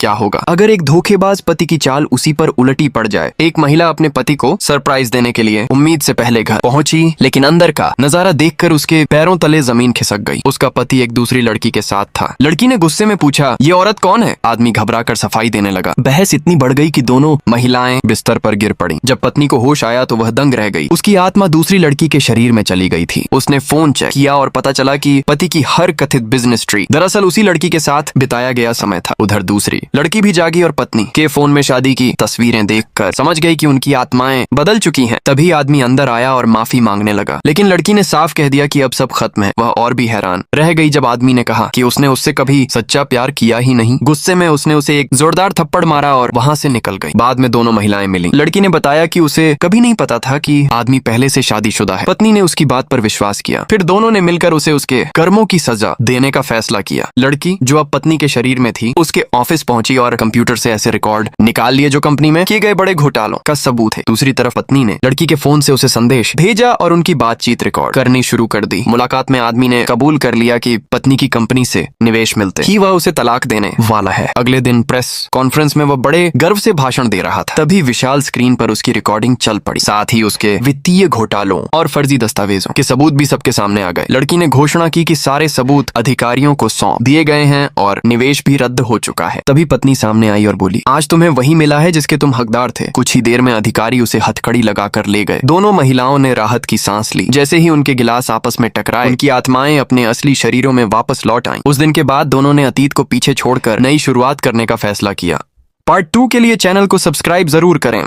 क्या होगा अगर एक धोखेबाज पति की चाल उसी पर उलटी पड़ जाए। एक महिला अपने पति को सरप्राइज देने के लिए उम्मीद से पहले घर पहुंची, लेकिन अंदर का नजारा देखकर उसके पैरों तले जमीन खिसक गई। उसका पति एक दूसरी लड़की के साथ था। लड़की ने गुस्से में पूछा, ये औरत कौन है? आदमी घबराकर सफाई देने लगा। बहस इतनी बढ़ गई कि दोनों महिलाएं बिस्तर पर गिर पड़ी। जब पत्नी को होश आया तो वह दंग रह गई। उसकी आत्मा दूसरी लड़की के शरीर में चली गई थी। उसने फोन चेक किया और पता चला कि पति की हर कथित बिजनेस ट्रिक दरअसल उसी लड़की के साथ बिताया गया समय था। उधर दूसरी लड़की भी जागी और पत्नी के फोन में शादी की तस्वीरें देखकर समझ गई कि उनकी आत्माएं बदल चुकी हैं। तभी आदमी अंदर आया और माफी मांगने लगा, लेकिन लड़की ने साफ कह दिया कि अब सब खत्म है। वह और भी हैरान रह गई जब आदमी ने कहा कि उसने उससे कभी सच्चा प्यार किया ही नहीं। गुस्से में उसने उसे एक जोरदार थप्पड़ मारा और वहां से निकल गई। बाद में दोनों महिलाएं मिली। लड़की ने बताया कि उसे कभी नहीं पता था कि आदमी पहले से शादीशुदा है। पत्नी ने उसकी बात पर विश्वास किया। फिर दोनों ने मिलकर उसे उसके कर्मों की सजा देने का फैसला किया। लड़की जो अब पत्नी के शरीर में थी उसके ऑफिस पहुंची और कंप्यूटर से ऐसे रिकॉर्ड निकाल लिए जो कंपनी में किए गए बड़े घोटालों का सबूत है। दूसरी तरफ पत्नी ने लड़की के फोन से उसे संदेश भेजा और उनकी बातचीत रिकॉर्ड करनी शुरू कर दी। मुलाकात में आदमी ने कबूल कर लिया कि पत्नी की कंपनी से निवेश मिलते ही वह उसे तलाक देने वाला है। अगले दिन प्रेस कॉन्फ्रेंस में वह बड़े गर्व से भाषण दे रहा था। तभी विशाल स्क्रीन पर उसकी रिकॉर्डिंग चल पड़ी। साथ ही उसके वित्तीय घोटालों और फर्जी दस्तावेजों के सबूत भी सबके सामने आ गए। लड़की ने घोषणा की कि सारे सबूत अधिकारियों को सौंप दिए गए हैं और निवेश भी रद्द हो चुका है। तभी पत्नी सामने आई और बोली, आज तुम्हें वही मिला है जिसके तुम हकदार थे। कुछ ही देर में अधिकारी उसे हथकड़ी लगाकर ले गए। दोनों महिलाओं ने राहत की सांस ली। जैसे ही उनके गिलास आपस में टकराए, उनकी आत्माएं अपने असली शरीरों में वापस लौट आईं। उस दिन के बाद दोनों ने अतीत को पीछे छोड़कर नई शुरुआत करने का फैसला किया। पार्ट 2 के लिए चैनल को सब्सक्राइब जरूर करें।